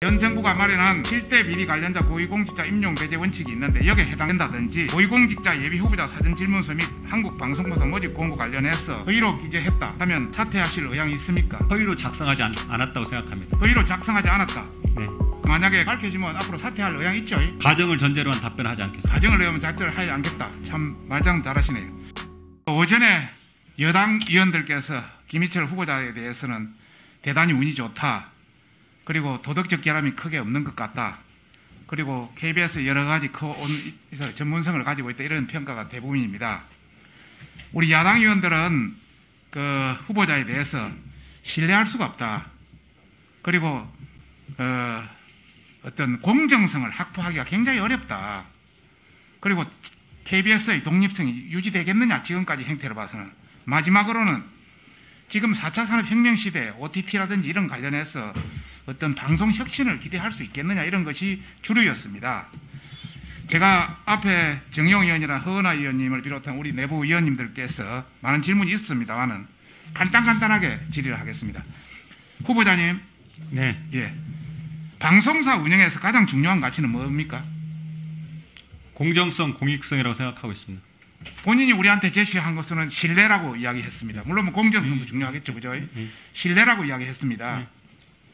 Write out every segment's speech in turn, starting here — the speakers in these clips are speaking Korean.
현 정부가 마련한 7대 비리 관련자 고위공직자 임용 배제 원칙이 있는데 여기에 해당된다든지 고위공직자 예비 후보자 사전 질문서 및 한국방송법상 모집 공고 관련해서 허위로 기재했다 하면 사퇴하실 의향이 있습니까? 허위로 작성하지 않았다고 생각합니다. 허위로 작성하지 않았다. 네. 만약에 밝혀지면 앞으로 사퇴할 의향이 있죠? 가정을 전제로 한 답변하지 않겠습니다. 가정을 내면 자퇴를 하지 않겠다. 참 말장 잘하시네요. 오전에 여당 의원들께서 김희철 후보자에 대해서는 대단히 운이 좋다. 그리고 도덕적 결함이 크게 없는 것 같다. 그리고 KBS 여러 가지 전문성을 가지고 있다. 이런 평가가 대부분입니다. 우리 야당 의원들은 그 후보자에 대해서 신뢰할 수가 없다. 그리고 어떤 공정성을 확보하기가 굉장히 어렵다. 그리고 KBS의 독립성이 유지되겠느냐 지금까지 행태를 봐서는. 마지막으로는 지금 4차 산업혁명 시대에 OTT라든지 이런 관련해서 어떤 방송 혁신을 기대할 수 있겠느냐 이런 것이 주류였습니다. 제가 앞에 정용 의원이나 허은하 의원님을 비롯한 우리 내부 의원님들께서 많은 질문이 있습니다만은 간단하게 질의를 하겠습니다. 후보자님, 네. 예, 방송사 운영에서 가장 중요한 가치는 뭡니까? 공정성, 공익성이라고 생각하고 있습니다. 본인이 우리한테 제시한 것은 신뢰라고 이야기했습니다. 물론 공정성도 중요하겠죠, 그죠? 신뢰라고 이야기했습니다.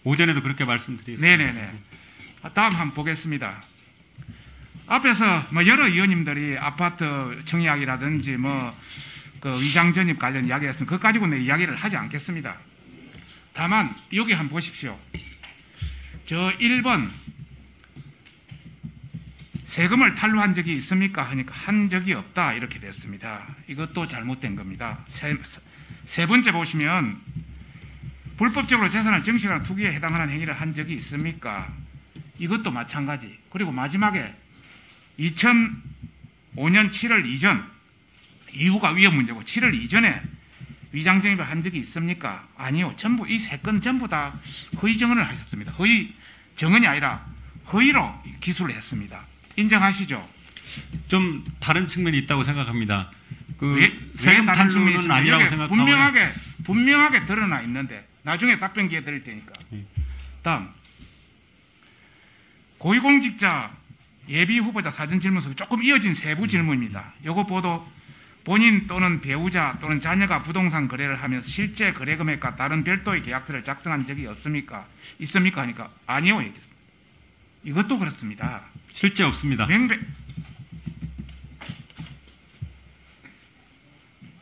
오전에도 그렇게 말씀드렸습니다. 네네네. 다음 한번 보겠습니다. 앞에서 여러 의원님들이 아파트 청약이라든지 그 위장 전입 관련 이야기했으면 그거 가지고 내 이야기를 하지 않겠습니다. 다만 여기 한번 보십시오. 저 1번 세금을 탈루한 적이 있습니까? 하니까 한 적이 없다 이렇게 됐습니다. 이것도 잘못된 겁니다. 세 번째 보시면 불법적으로 재산을 정식이나 투기에 해당하는 행위를 한 적이 있습니까? 이것도 마찬가지. 그리고 마지막에 2005년 7월 이전, 이후가 위헌 문제고 7월 이전에 위장정입을 한 적이 있습니까? 아니요. 전부 이 세 건 전부 다 허위 증언을 하셨습니다. 허위 증언이 아니라 허위로 기술을 했습니다. 인정하시죠? 좀 다른 측면이 있다고 생각합니다. 왜 세금 다른 측면이 탈루는 아니라고 생각하고 분명하게 드러나 있는데 나중에 답변 기회 드릴 테니까. 다음 고위공직자 예비 후보자 사전 질문서 조금 이어진 세부 질문입니다. 요거 보도 본인 또는 배우자 또는 자녀가 부동산 거래를 하면서 실제 거래 금액과 다른 별도의 계약서를 작성한 적이 없습니까? 있습니까? 하니까 아니요. 이것도 그렇습니다. 실제 없습니다.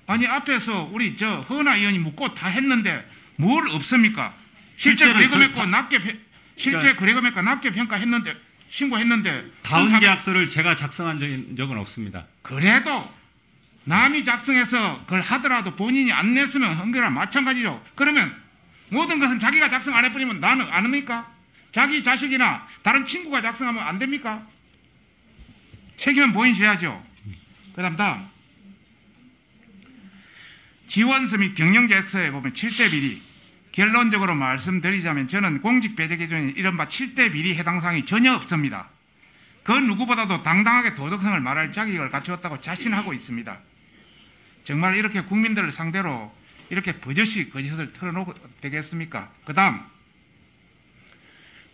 아니 앞에서 우리 허은하 의원이 묻고 다 했는데 뭘 없습니까? 실제 거래 금액과 낮게 평가했는데 신고했는데 다운 계약서를 제가 작성한 적은 없습니다. 그래도 남이 작성해서 그걸 하더라도 본인이 안 냈으면 한 거랑 마찬가지죠. 그러면 모든 것은 자기가 작성 안 해버리면 나는 안 합니까? 자기 자식이나 다른 친구가 작성하면 안 됩니까? 책임은 본인이 져야죠. 그 다음 지원서 및 경영계획서에 보면 7대 비리, 결론적으로 말씀드리자면 저는 공직배제 기준에 이른바 7대 비리 해당 사항이 전혀 없습니다. 그 누구보다도 당당하게 도덕성을 말할 자격을 갖추었다고 자신하고 있습니다. 정말 이렇게 국민들을 상대로 이렇게 버젓이 거짓을 털어놓고 되겠습니까? 그 다음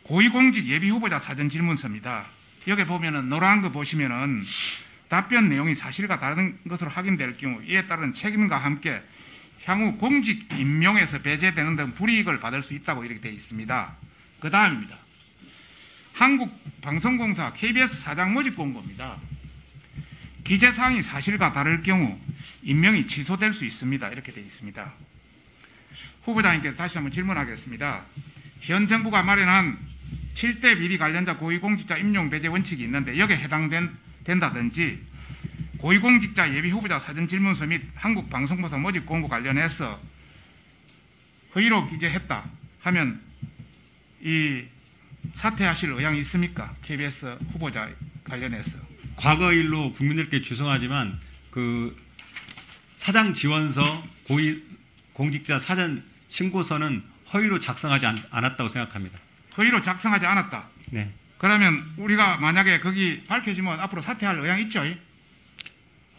고위공직 예비후보자 사전 질문서입니다. 여기 보면은 노란 거 보시면은 답변 내용이 사실과 다른 것으로 확인될 경우 이에 따른 책임과 함께 향후 공직 임명에서 배제되는 등 불이익을 받을 수 있다고 이렇게 되어 있습니다. 그 다음입니다. 한국방송공사 KBS 사장 모집 공고입니다. 기재사항이 사실과 다를 경우 임명이 취소될 수 있습니다. 이렇게 되어 있습니다. 후보자님께 다시 한번 질문하겠습니다. 현 정부가 마련한 7대 비리 관련자 고위공직자 임용 배제 원칙이 있는데 여기에 해당된다든지 고위공직자 예비 후보자 사전 질문서 및 한국방송법상 모집 공고 관련해서 허위로 기재했다 하면 이 사퇴하실 의향이 있습니까? KBS 후보자 관련해서. 과거 일로 국민들께 죄송하지만 그 사장 지원서, 고위공직자 사전 신고서는 허위로 작성하지 않았다고 생각합니다. 허위로 작성하지 않았다. 네. 그러면 우리가 만약에 거기 밝혀지면 앞으로 사퇴할 의향이 있죠?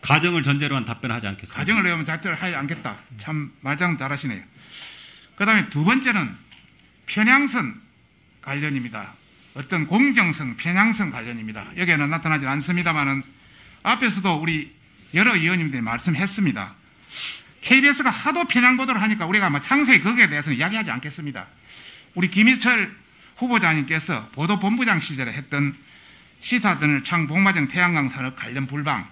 가정을 전제로 한 답변하지 않겠습니다. 가정을 내면 자퇴를 하지 않겠다. 참 말장 잘하시네요. 그 다음에 두 번째는 편향선 관련입니다. 어떤 공정성, 편향성 관련입니다. 여기에는 나타나지 않습니다만은 앞에서도 우리 여러 의원님들이 말씀했습니다. KBS가 하도 편향 보도를 하니까 우리가 뭐 상세히 거기에 대해서는 이야기하지 않겠습니다. 우리 김희철 후보자님께서 보도본부장 시절에 했던 시사드늘 창 복마정 태양광 산업 관련 불방,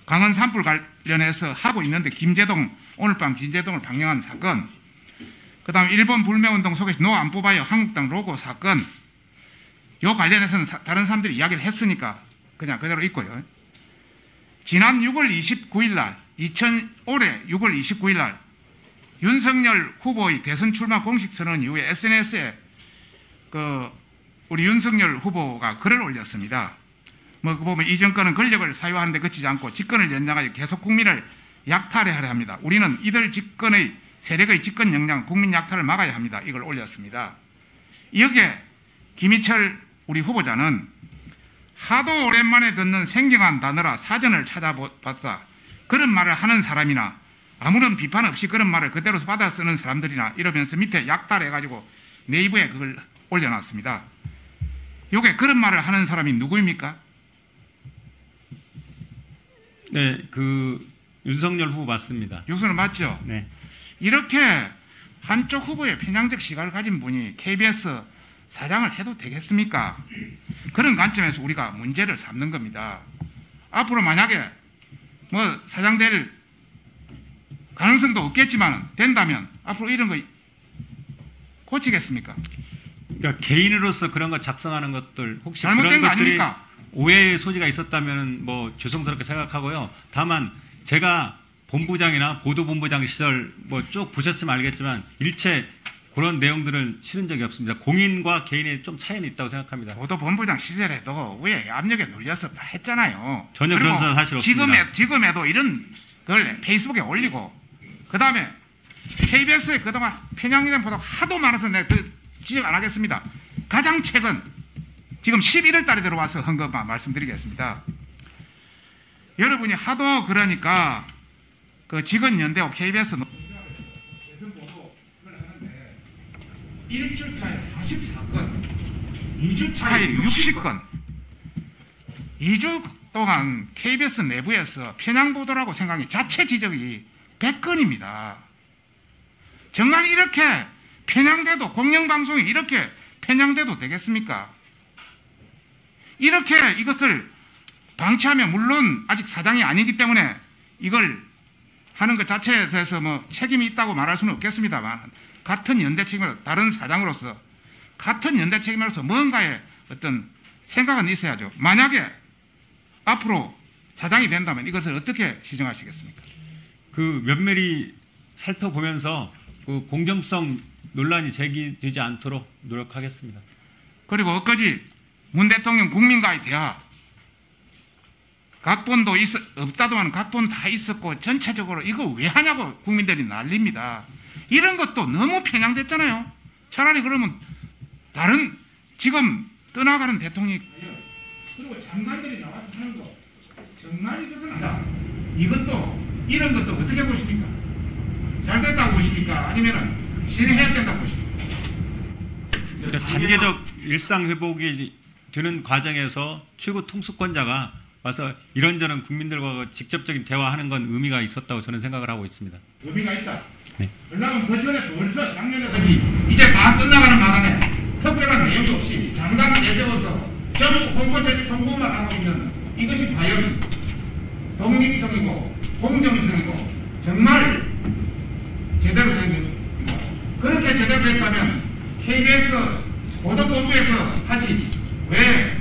강원 산불 관련해서 하고 있는데 김제동, 오늘 밤 김제동을 방영한 사건, 그 다음 일본 불매운동 속에서 노 안 뽑아요 한국당 로고 사건, 요 관련해서는 다른 사람들이 이야기를 했으니까 그냥 그대로 있고요. 지난 6월 29일 날, 올해 6월 29일 날 윤석열 후보의 대선 출마 공식 선언 이후에 SNS에 우리 윤석열 후보가 글을 올렸습니다. 뭐 보면 이 정권은 권력을 사유하는 데 그치지 않고 집권을 연장하여 계속 국민을 약탈하려 합니다. 우리는 이들 집권의 세력의 집권 역량, 국민 약탈을 막아야 합니다. 이걸 올렸습니다. 여기에 김희철 우리 후보자는 하도 오랜만에 듣는 생경한 단어라 사전을 찾아봤자 그런 말을 하는 사람이나 아무런 비판 없이 그런 말을 그대로 받아 쓰는 사람들이나 이러면서 밑에 약탈해가지고 네이버에 그걸 올려놨습니다. 요게 그런 말을 하는 사람이 누구입니까? 네, 윤석열 후보 맞습니다. 유수는 맞죠? 네. 이렇게 한쪽 후보의 편향적 시각을 가진 분이 KBS 사장을 해도 되겠습니까? 그런 관점에서 우리가 문제를 삼는 겁니다. 앞으로 만약에 뭐 사장 될 가능성도 없겠지만 된다면 앞으로 이런 거 고치겠습니까? 그러니까 개인으로서 그런 거 작성하는 것들 혹시 잘못된 그런 거 것들이 아닙니까? 오해의 소지가 있었다면 뭐 죄송스럽게 생각하고요. 다만 제가 본부장이나 보도본부장 시절 뭐 쭉 보셨으면 알겠지만 일체 그런 내용들은 실은 적이 없습니다. 공인과 개인의 좀 차이는 있다고 생각합니다. 보도본부장 시절에도 왜 압력에 눌려서 다 했잖아요. 전혀 그런 사실 없습니다. 지금에도 이런 걸 페이스북에 올리고 그 다음에 KBS에 그동안 편향된 보도가 하도 많아서 내가 지적 안 하겠습니다. 가장 최근 지금 11월 달에 들어와서 한 것만 말씀드리겠습니다. 여러분이 하도 그러니까 그 직원연대하고 KBS 일주일 차에 44건, 2주 차에 60건, 2주 동안 KBS 내부에서 편향 보도라고 생각이 자체 지적이 100건입니다. 정말 이렇게 편향돼도 공영방송이 이렇게 편향돼도 되겠습니까? 이렇게 이것을 방치하면 물론 아직 사장이 아니기 때문에 이걸 하는 것 자체에 대해서 뭐 책임이 있다고 말할 수는 없겠습니다만 같은 연대 책임으로 다른 사장으로서 같은 연대 책임으로서 뭔가의 어떤 생각은 있어야죠. 만약에 앞으로 사장이 된다면 이것을 어떻게 시정하시겠습니까? 그 면밀히 살펴보면서 그 공정성 논란이 제기되지 않도록 노력하겠습니다. 그리고 엊그제 문 대통령 국민과의 대화 각본도 없다도만 각본 다 있었고 전체적으로 이거 왜 하냐고 국민들이 난립니다. 이런 것도 너무 편향됐잖아요. 차라리 그러면 다른 지금 떠나가는 대통령이 그리고 장관들이 나와서 하는 거 정말 이것은 아니다. 이것도 이런 것도 어떻게 보십니까? 잘 됐다고 보십니까? 아니면은 진행해야 된다고 보십니까? 그러니까 단계적 일상 회복이 되는 과정에서 최고 통수권자가 와서 이런저런 국민들과 직접적인 대화하는 건 의미가 있었다고 저는 생각을 하고 있습니다. 의미가 있다. 네. 왜냐하면 그 전에 벌써 작년에까지 이제 다 끝나가는 마당에 특별한 내용이 없이 장관을 내세워서 전부 홍보만 하고 있는 이것이 과연 독립성이고 공정성이고 정말 제대로 된 겁니다. 그렇게 제대로 됐다면 KBS 보도본부에서 하지 왜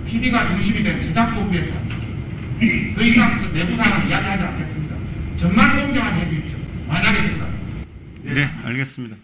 PD가 중심이 된 제작본부에서 더 이상 그 내부 사항은 이야기하지 않겠습니다. 정말 공정하게 해주십시오. 만약에 된다. 네, 알겠습니다.